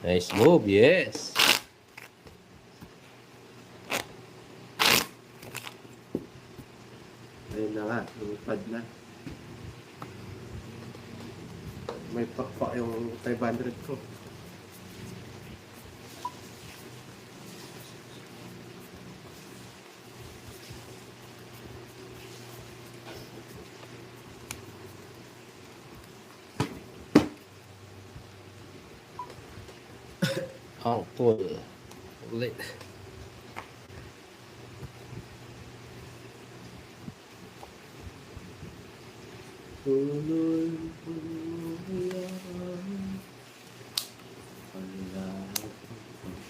Nice move, yes. Ayun na nga, lumipad na. May pakpak yung 500 ko. Ang pull. Ulit. Tuloy po yan. Wala akong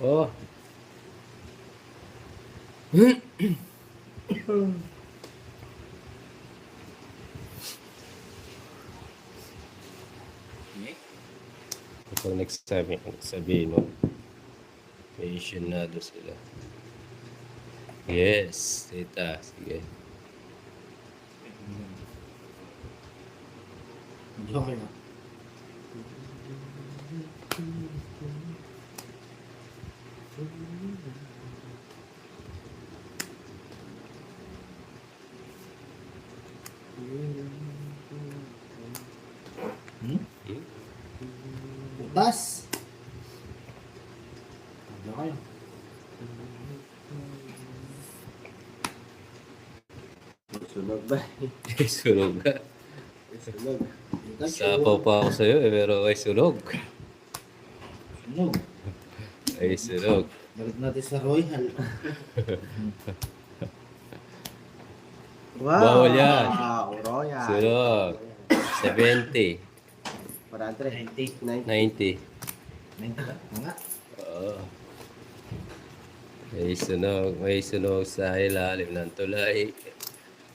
Oh. Kapag sabihin mo, pensionado sila. Yes, tita. Sige. Okay na. Butas. Ano kayo? Sunog ba? Sunog ka. Sunog. Sapaw pa ako sa'yo pero ay sunog. Sunog. Ay sunog. Balik natin sa Royal. Wow! Bawal yan. Royal. Sunog. 70. 490. 90. 90 ba? Nga. Oo. May sunog sa ilalim ng tulay.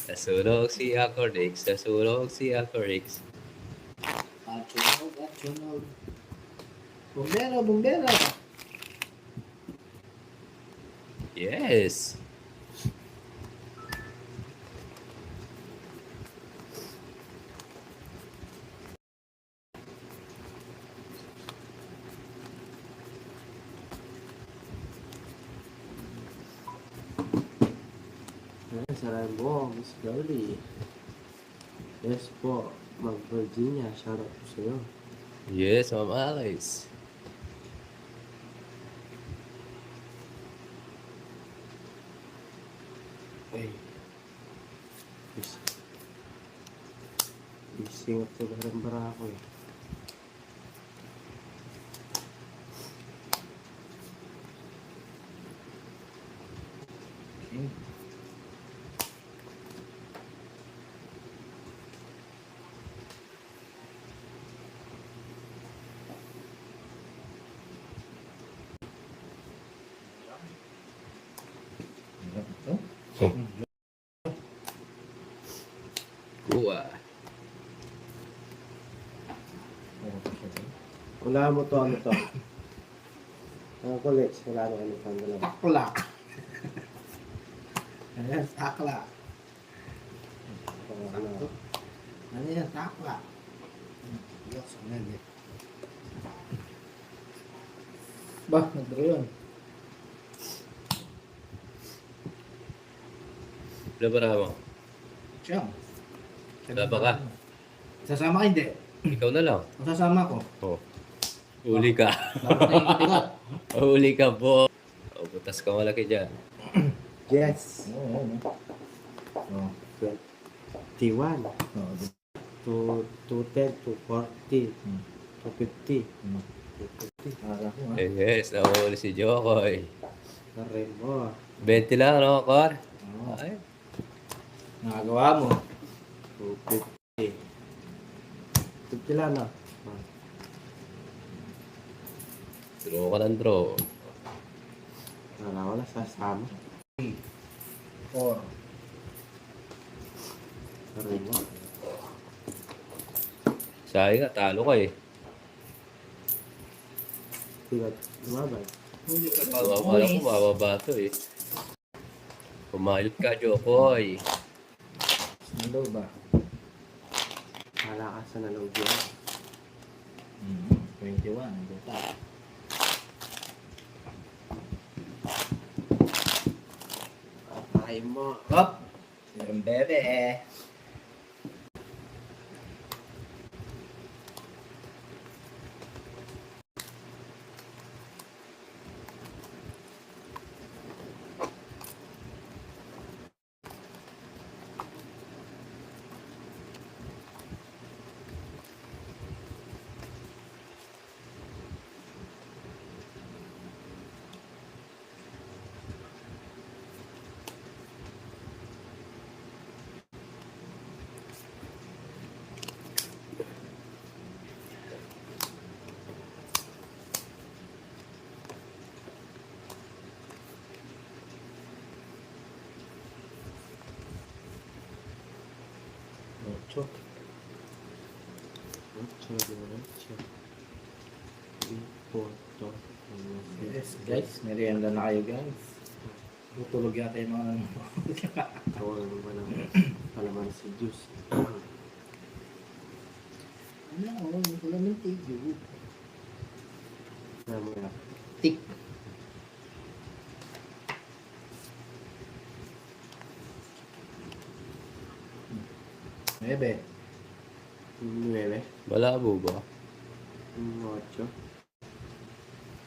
Nasunog si Acorix. Nasunog si Acorix. At sunog, at sunog. Bumbero, bumbero. Yes. Sarayan mo, Miss Girlie. Yes po, Mag-Virginia. Shoutout po sa'yo. Yes, Ma'am Alice. Ay. Isingap sa barang-bara ako eh. Okay. Ito? Kuha. Wala mo to, ano to? Ang kulit, wala mo ano pang dalawa. Takla. Ayan, takla. Ano? Ano yan, takla. Yes, ano yan. Ba, nag-draw yun. Labara mo. Siyang. Laba ka. Sasama ka hindi. Ikaw na lang. Sasama ko. Oh. Uli ka. Dapat na yung katigat. Uli ka po. Oh, butas ka malaki dyan. Yes! Oo, oo. Oo. 21, Oo. 210, 240, Hmm. 250, Hmm. 250. Akala ko, ha? Yes, nahuli si Jokoy. Karin mo. 20 lang, no, Kor? Oo. Ay. Nakagawa mo. 250. 50 lang na. Draw ka ng draw. Wala ko na sasama. 4. Karin mo. Sayang nga, talo ka eh. Tigat, lumaban. Akala ko mababa to eh. Pumayot ka, Jokoy. Nalo ba? Malakasan na loob yun. 21. Buta. Ay mo. Hop! Yung bebe eh. Ocho. Ocho, ocho. Poto. Yes, guys. Merienda na kayo, guys. Tutulog yata yung mga nanonood. Ako naman ba ng palaman si Juice. Ano, wala ng tigyo. Ano mo yan? Tik. Bebe. Nueve. Malabo ba? Ocho.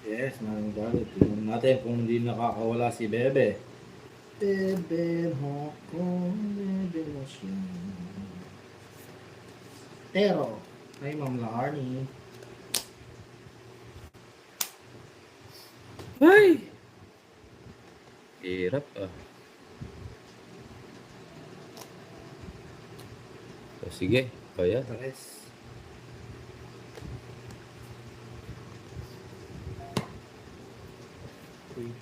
Yes, maraming galit. Tingnan natin kung hindi nakakawala si Bebe. Bebe, Hong Bebe mo siya. Pero, ay Ma'am Larnie. Ay! Hirap ah. O, sige, kaya. Tres. Three.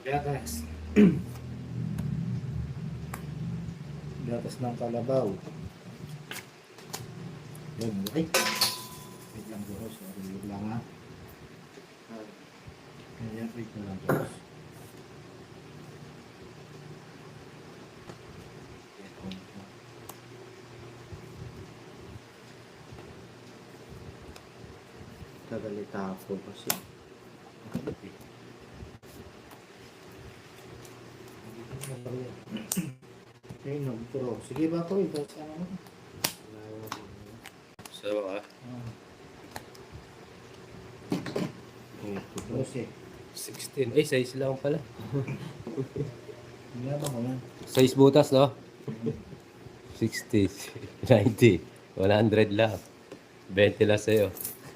Gatas. Gatas ng kalabaw. Yan, ay. Wait lang bro, sorry. Wait lang ha. Ayan, wait na lang bro. Tagalita ako kasi. Okay, nag-draw. Sige ba ko? Ito sa ano? So, Dose. 16. Ay, size lang pala. Hindi ba ko yan? Size butas, no? 60, 90, 100 lang. 20 lang sa'yo.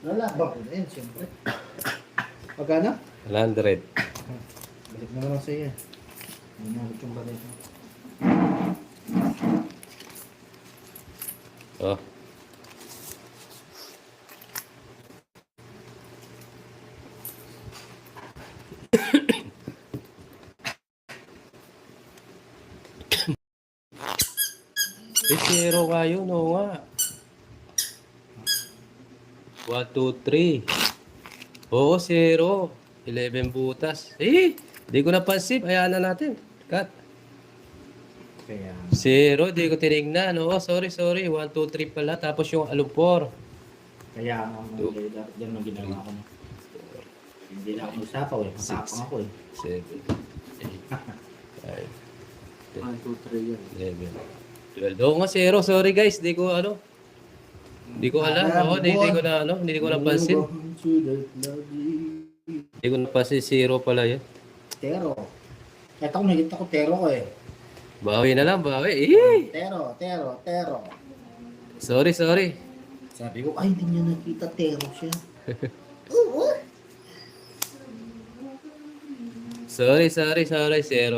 Wala. Bakit din, siyempre. Pagkano? 100. Balik na naman sa iyo. Hindi na ulit yung balik mo. Oh. Zero kayo, no nga. 1, 2, 3. Oo, 0. 11 butas. Di ko napansin. Hayaan na natin. Cut. Kaya, 0, di ko tinignan. Oo, sorry. 1, 2, 3 pala. Tapos yung alumpor. kaya nga mga leader, yan ang ginawa ko. Hindi na ako magsapaw eh. Matapang ako eh. 7, 8, 5, 1, 2, 3 yan. 11, 12. Oo nga, 0. Sorry guys. Di ko ano. Hindi ko alam. Oo, di ko na ano. Hindi ko napansin. Hindi ko napansin. 0 pala yan. Tero. Ito kung nakita ko tero ko eh. Bawi na lang. Bawi. Tero. Sorry. Sabi ko, ay, hindi niya nakita tero siya. Sorry. 0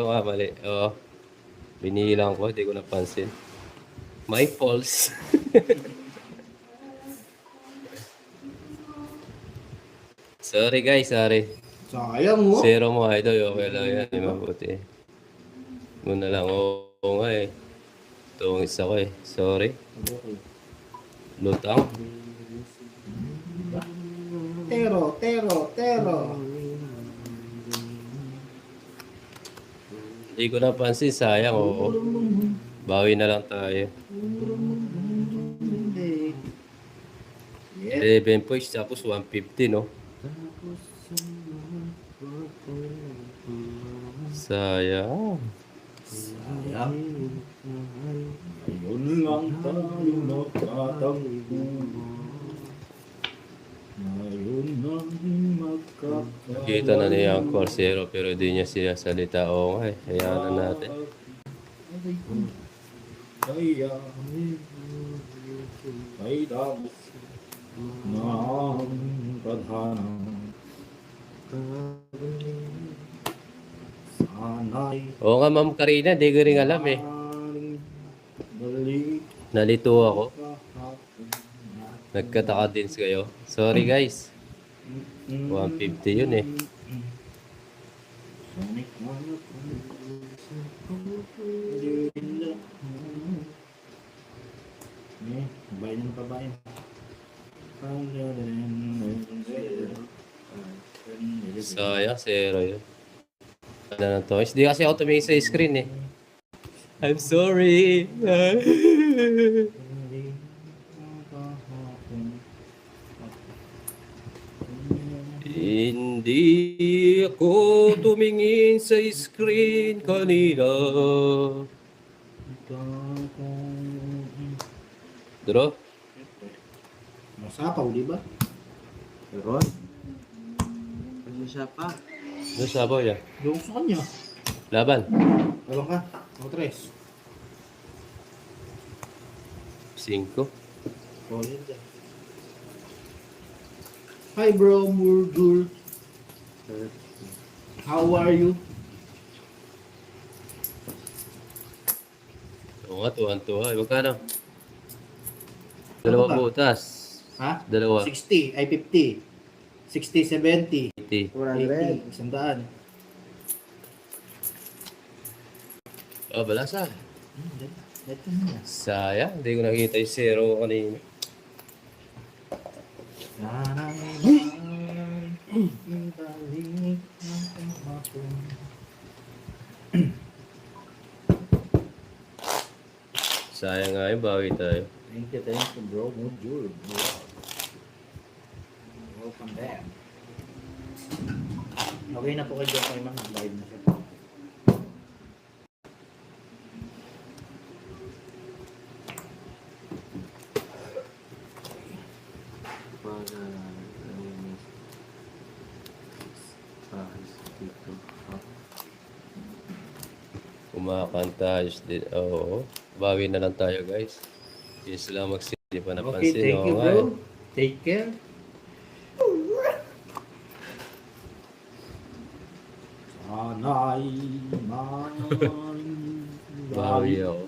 nga. Mali. Oo. Binilang ko. Hindi ko napansin. My faults. Sorry guys. Sayang mo. 0 mo idol. Okay lang yan. Hindi mabuti. Muna lang. Oo nga eh. Tungis ako eh. Sorry. Okay. Lutang. Tero. Hindi ko napansin. Sayang, oo. Bawi na lang tayo. Yeah. 11 points tapos 150, no? Sayang. Sayang. Ngayon lang tayo magkatagpo. Ngayon lang magkakalaman. Nakita na niya ang Corsero pero di niya siya salita. Oo nga eh. Hayaan na natin. Kaya ay damos ng tadhana. Sana'y Oo nga, Ma'am Karina. Di ko rin alam eh. balik Nalito ako. kahapon. Nagkataka din kayo. Sorry guys. 150 yun eh. Sonic bayan ng pabayan. Sayang, zero yun. Ano na to? Hindi kasi ako tumingin sa screen eh. I'm sorry. Hindi ako tumingin sa screen kanina. Draw? Masapaw, di ba? Meron. Ano siya pa? Ano sabaw yan? Yung sa kanya. Laban. Ewan ka. Ako tres. 5. Oh, yun dyan. Hi bro, Murgul. How are you? Oo nga, tuwan-tuwa. Magkano? Dalawa Ano ba? butas. Ha? Dalawa. 60, ay 50. 60, 70, 80. 80, 100. Oh, balasa. Ito na. Sayang, hindi ko nakita yung zero kanina. Sayang nga yun, bawi tayo. Thank you bro. Mujur. Welcome back. Okay na po kayo kay Mang. Live na siya. Para dito. Kumakanta, ayos din. Oo, bawi na lang tayo guys. Yes lang hindi pa Okay, napansin. thank you Oo nga bro. eh. Take care. Sana'y Bawi ako.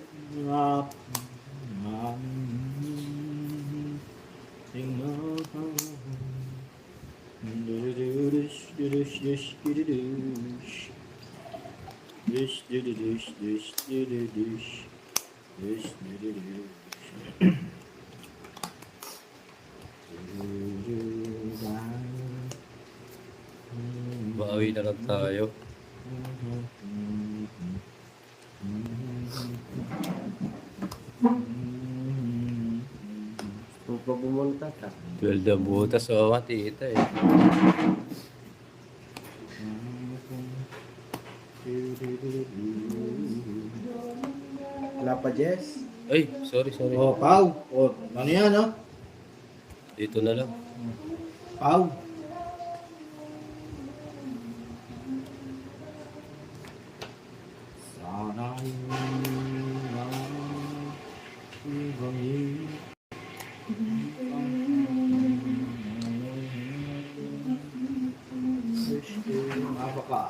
Bawi na lang tayo. Kung pa bumunta ka. 12 ang butas. Oo nga, tita eh. Wala pa, Jess? Ay, sorry. Oh, Pau. Oh, ano yan, no? Dito na lang. Pau. Sana'y Napaka.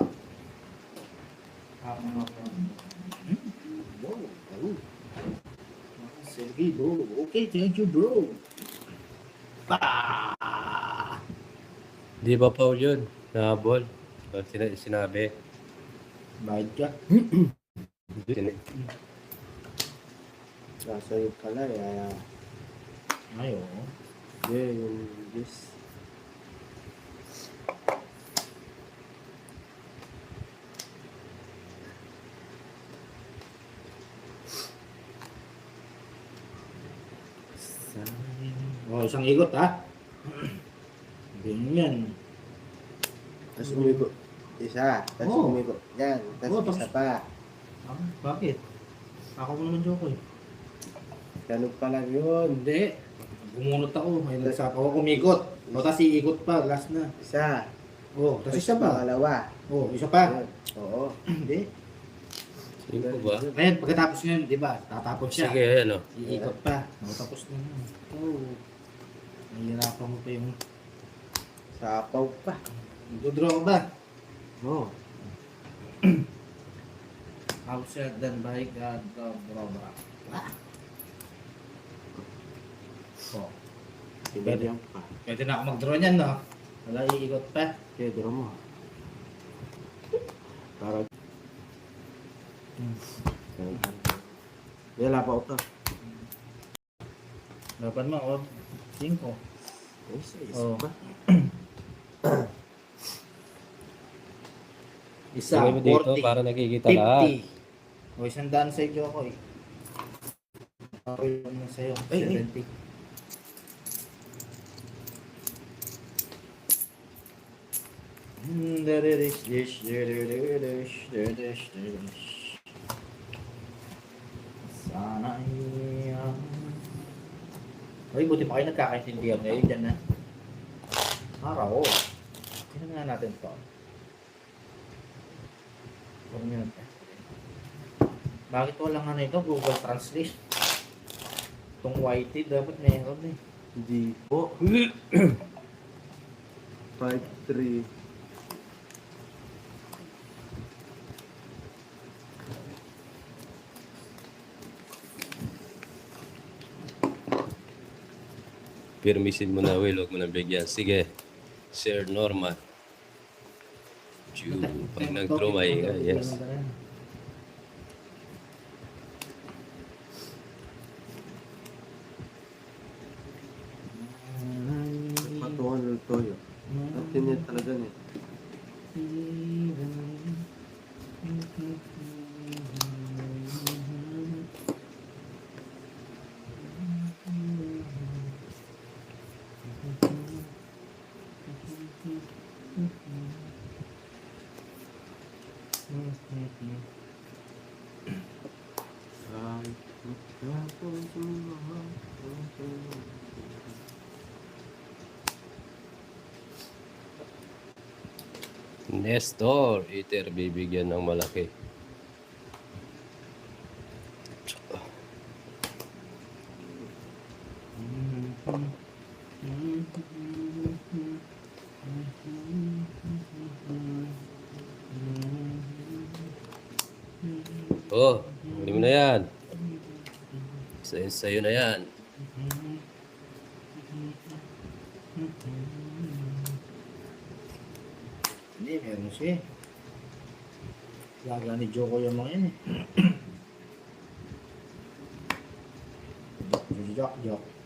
Sergey, bro. Okay, thank you, bro. Di ba Paul yun? Nahabol. Sinabi. Bayad ka. Nasa yung pala, eh. Ay, oo. Yeah, yung this. Oh, isang ikot ha. Ganyan. Tapos umikot. Isa. Tapos Oo. umikot. Yan. Tapos Oo, tapos- isa pa. Ah, bakit? Ako mo naman joke eh. Ganun pala yun. Hindi. Bumunot ako. May nagsapaw ako kumikot. O, tapos iikot pa. Last na. Isa. Oh, tapos isa pa. Pangalawa. Oh, isa pa. Yun. Oo. Hindi. Sino ba? Ngayon, pagkatapos ngayon, di ba? Tatapos siya. Sige, ano. Iikot pa. O, tapos na yun. Oh. Nahihirapan mo pa yung... Sapaw pa. Dodraw ka ba? Oo. Outside than by God, Dobra. Oh. Pinagyan pa. Pwede na ako mag-draw niyan, no? Wala iikot pa. Kaya draw mo. Para. Wala pa ito. Dapat mo, oh. 5. Isa Oh. pa. Isa, Lagay mo dito 40, para nakikita lahat. 50. O, 100 sa iyo ako eh. Ako yung sa'yo, Ay, 70. Sana iyan. Uy, buti pa kayo nagkakaintindihan ngayon dyan na. Araw. Tingnan nga natin to. 1 minute. Bakit walang ano ito? Google Translate. Itong YT dapat meron eh. Hindi po. 5-3. Permisin mo na, Will. Huwag mo na bigyan. Sige. Sir Norman. Chew. Pag nag-draw, maingay. Yes. Patungan ng toyo. At yun talaga niya. Nestor. Iter, bibigyan ng malaki. Oh, huli mo na yan. Sa'yo na yan. Hindi, meron siya eh. Laga ni Joko yung mga yun eh.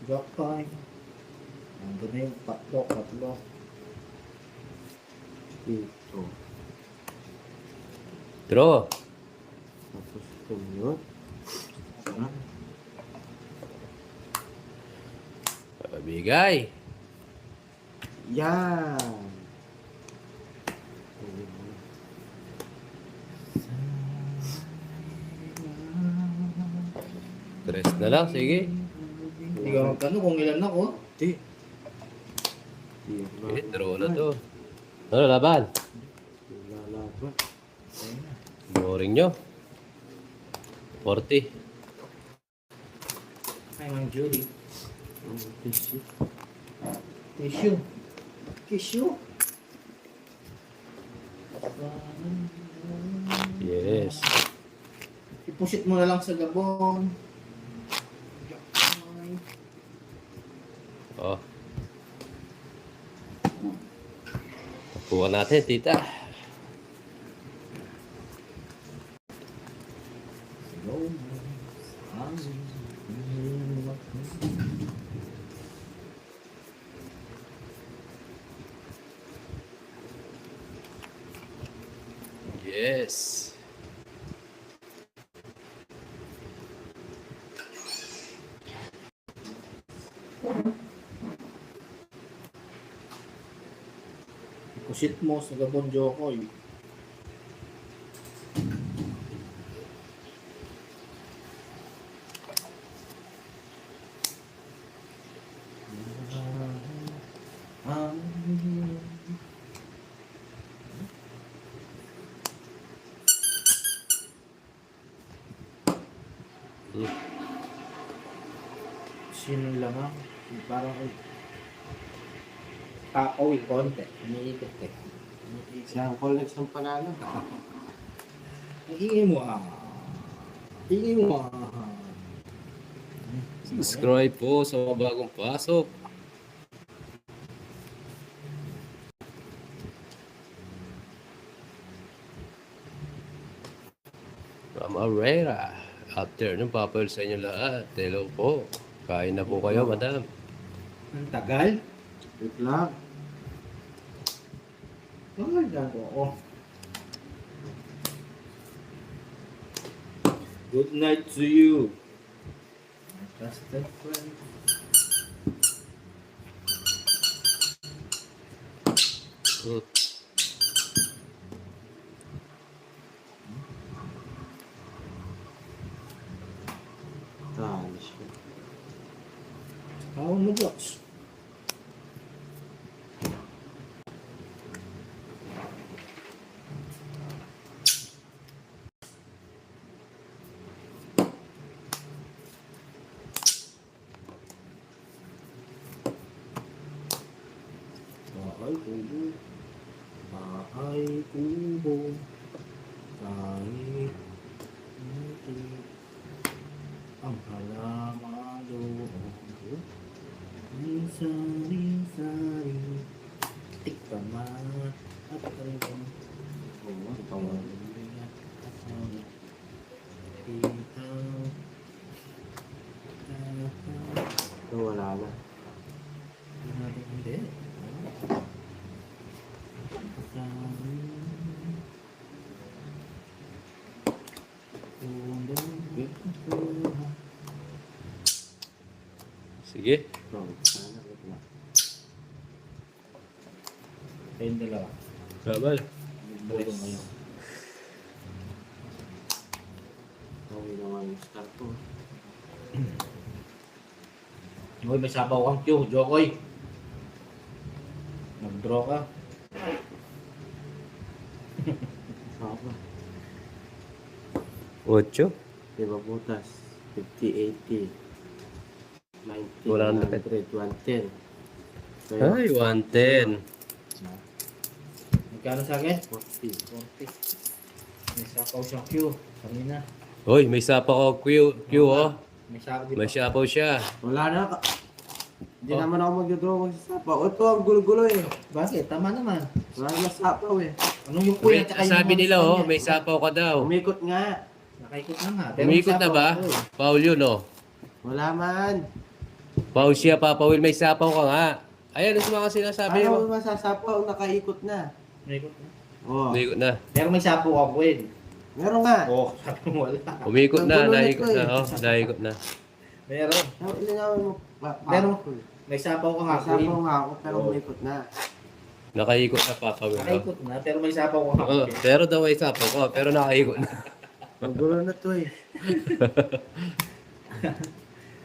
Jock time. Nandun na yung patlo. Ito. Draw. Tapos ito yun. Bigay. Yan. Tres na lang. Sige. Hindi ka magtanong kung ilan ako. Di. Okay, draw na to. Ano, laban? Lalaban. Boring nyo. 40. Ay, Ma'am Judy. Tissue. Tissue. Yes. Ipusit mo na lang sa gabon. Oh. Tapuan natin, tita. Yes. Kusit mo sa Gabon Jokoy. Sino lang ah? Parang kakawin konti. Umiikot eh. Siya ang Colex ng panalo. Ang ingay mo ah. Ingay mo ah. Subscribe po sa mga bagong pasok. Ma'am Arrera. Afternoon, papayol sa inyo lahat. Hello po. Kain na po kayo, madam. Ang tagal. Wait lang. Tagal na ako. Good night to you. My trusted friend. Hmm. Talo siya. How mo, Joks? Bahay kubo. Bahay kubo. Kahit hindi ang halaman doon. Ay sari-sari. Tiktaman at kalibang. Oo, tawag. Ito wala na. Hindi. Sige. Ito, sana wait lang. Ayun dalawa. Babal. Bulong ngayon. Okay naman yung start ko. Hoy, may sabaw kang Q, Jokoy. Nag-draw ka. Saka. 8. Diba butas? 50, 80, 90, 100. 100, 110. Kaya, Ay, 110. Magkano sa akin? 40. 40. May sabaw siyang Q. Kanina. Hoy, may sapa ko Q oh. May sabaw May dito. sapaw siya. Wala na. Hindi Oh. naman ako mag-draw magsasapaw. Ito ang gulo-gulo eh. Bakit? Tama naman. Wala na masapaw eh. Anong yung kuya? Tsaka yung Sabi mga nila gusto oh, niya? may sapaw ka daw. Umikot nga. Nakaikot na nga. Umikot na may ba? sabaw ako eh. Paul yun oh. Wala man. Paul siya, Papa Will, may sapaw ka nga. Ayan, ano mga sinasabi Ano mo? masasapaw? Nakaikot na. Umikot na. Oh. Umikot na. Pero may sabaw ako eh. Meron nga. Oo, sabi mo wala. Umikot na, Ang gulo naikot nito na. eh. Oh, naikot na. Meron. Ilinawin mo. Meron. May sabaw ka nga. Masapaw Queen. nga ako pero Oo. umikot na. Nakaikot na, Papa Will. Oh. Nakaikot na, pero may sabaw ka nga. Oh, pero daw may sapaw ko, pero nakaikot na. Ang gulo na to eh.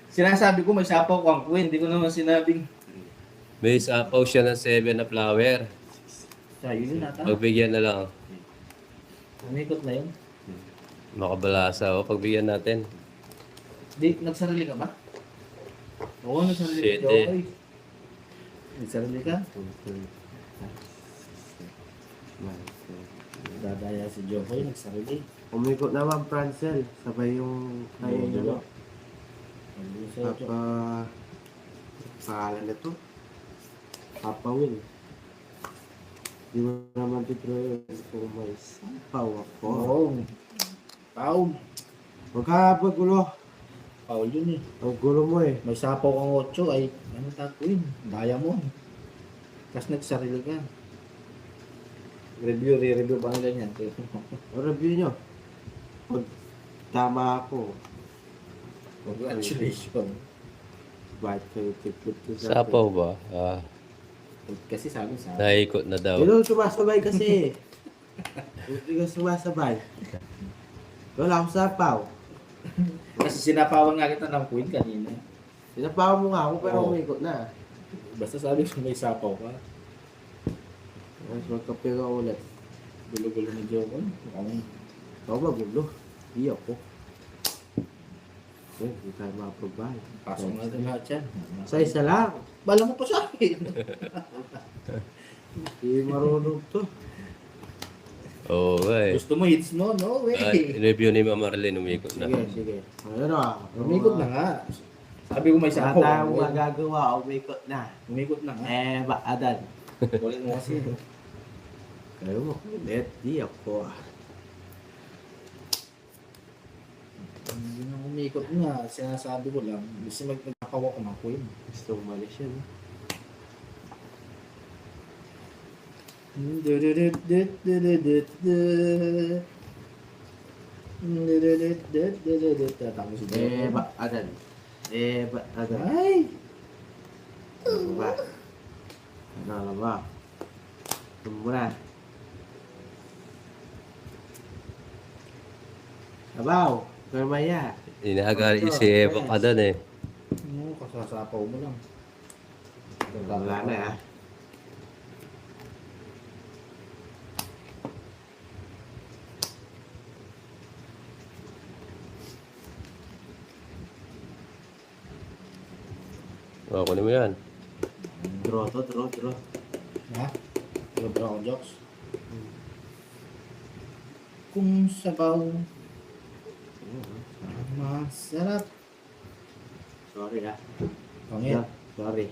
Sinasabi ko may sapaw kang queen. Hindi ko naman sinabing. May sapaw siya ng 7 na flower. Sa'yo yun ata. Pagbigyan na lang. Umikot na yun. Makabalasa oh, pagbigyan natin. Di, nagsarili ka ba? Oo, nagsarili Shit, ka. eh. Okay. Nagsarili ka? Dadaya si Jokoy, nagsarili. Umikot naman Francel. Sabay yung kayo Oo, nyo. diba? No? Papa... Pangalan na to? Papa Will. Di mo naman titro yun kung may sapaw ako. Oo. Pau. Huwag ka pagulo. foul yun eh. Ang gulo mo eh. May sapaw kang 8 ay, ano takuin? Diamond. Tapos nagsarili ka. Re-review pa nila yan. Ang review nyo. Pag tama ako, Congratulations. bakit kayo tipid ko sa Sapaw ba? Kasi sabi sa Naikot na daw. Pero sumasabay kasi. Hindi ka sumasabay. Wala akong sapaw. Kasi sinapawan nga kita ng queen kanina. Sinapaw mo nga ako pero Oo. umikot na. Basta sabi ko may sapaw ka. Mas magkape ka ulit. Gulo-gulo ni Joe. Ikaw ba gulo? Hindi ako. Eh, hindi tayo mapagbahay. Pasok natin lahat yan. Sa isa lang. Bala mo pa sa akin. Hindi marunong to. Oo, eh. Gusto mo hits mo? No way. Review ni Mama Marlene, umikot na. Sige, sige. Ayun ah. Umikot na nga. Sabi ko may Wala sapaw. tayong magagawa. Umikot na. Umikot na nga. Ba, adan. Ulit mo kasi. Kayo mo, kulit. Di ako. Hindi na umikot nga. Sinasabi ko lang. Gusto magpakawa ko ng queen. Gusto umalis yan. Tapos si Joe. Ba, adan. Ba, adan. Ay! Ano ba? Ano ba? Tumura. Abaw, karmaya. Inaagari si Eva ka doon eh. Ano, kasasapaw mo lang. Wala na ah. O, kunin mo yan. Draw to, draw. Ha? Sobra akong jokes. Kung sabaw, masarap. Sorry ah. Pangit. Sorry.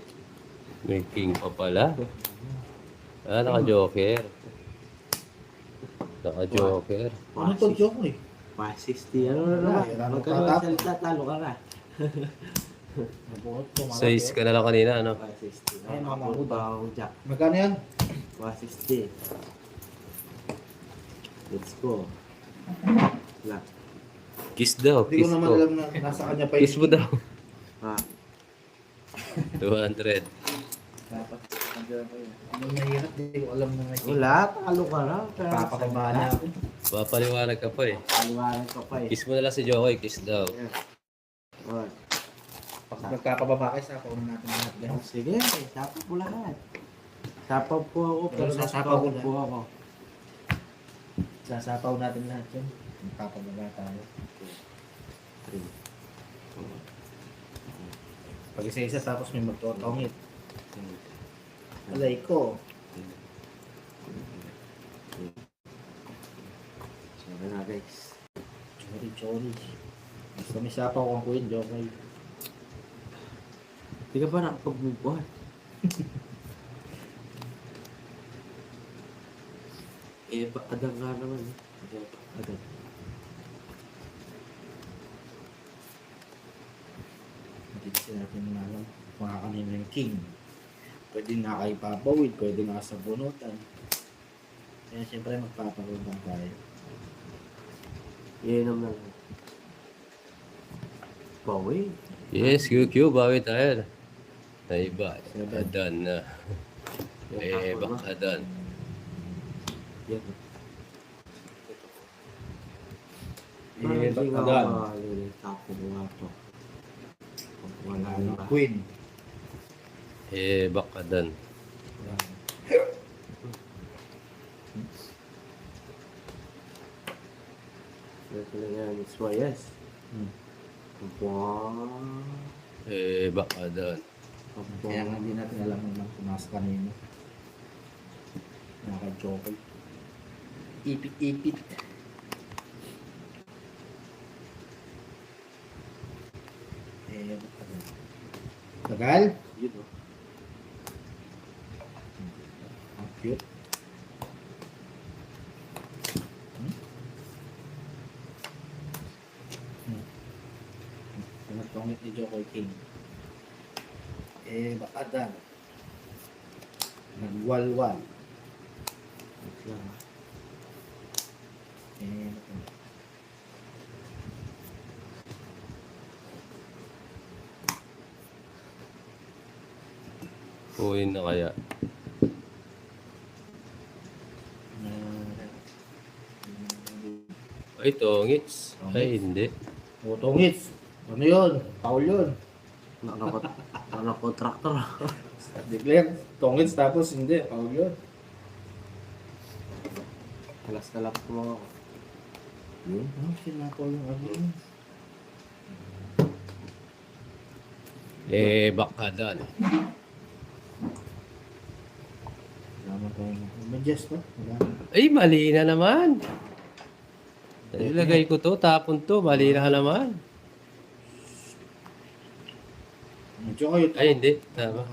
May king pa pala. Naka-joker. Naka-joker. Ano to joke eh? 560. Ano na naman? Wala, Magkano wala. ang salita, talo ka na. Nabunot ko. malaki. Size ka na lang kanina, ano? 560. Ay, mga Nakapot uda. pa akong jack. Magkano yan? 160. Let's go. Wala. Kiss daw, Hindi ko kiss naman ko. alam na nasa kanya pa Kiss mo daw. Ha? 200. Dapat. Ano mahirap, hindi ko alam na may Wala, talo ka na. papakabala niya ako. Papaliwanag ka pa eh. Paliwanag ka pa eh. Kiss mo na lang si Jokoy, kiss daw. Yeah. Alright. Pag nagkapababa kayo, sapaw na natin lahat. Oh, Ganun. sige, sapaw po lahat. Sapaw po ako, pero Sasapaw sasapaw ko po ako. Sasapaw natin lahat yun. Nagkapababa tayo. 3. Pag isa-isa tapos may magtotongit. Alay ko. Sorry na guys. Chori. Basta may sapaw kang queen, Jokay. Hindi ka ba nakapag-move? Adang nga naman. Adang. Hindi kasi natin alam kung kanino yung king. Pwede nga kayo papawid, pwede nga sa bunutan. Kaya siyempre magpapawid tayo. Iinom lang. Bawi. Yes, QQ, bawi tayo. Naiba. Seven. Adan na. Eva ka doon. Yan. Eh, Hindi nga Adan. tapo mo nga to. Wala Ano, na. queen. Eva ka doon. Ito na yan. It's why yes. Wow. Eva ka doon. Kaya nga hindi natin alam kung nasa kanino. Nakaka-joke. Ipit-ipit. Eh, tagal? Yun o. Ang cute. Pinagpangit ni Joker King. Bakadan. Nagwalwal. Wait lang. Uwin na kaya. Ay, tongits. Ay, hindi. Tungits. Ano yun? Paul yun. Nakakontraktor. Declare. Tungits tapos hindi. Paul yun. Kalas-kalap mo ako. Yun. Sinako yung ano yun. Bakadan. Salamat tayo. Mag-adjust no? Ay, mali na naman. Ilagay ko to, tapon to, mali na naman. Medyo kayo. Ay, hindi. Tama.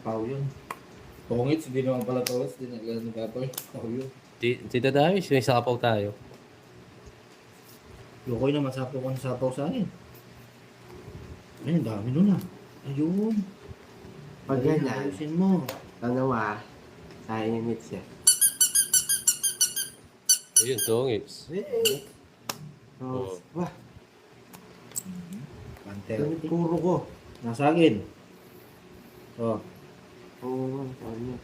Paul yun. Tungits. Hindi naman pala tungits. Hindi na ganun kapoy. Paul yun. Tita Damis, may sapaw tayo. Yokoy na masapaw ko ng sapaw sa akin. Ayun, dami nun ah. Ayun. Pag ganyan, Ayusin mo. ano sayang yung mix yan. Ayun, tongits. So, wah, Pantero. puro ko. Nasa akin. Oh. Oo, ano.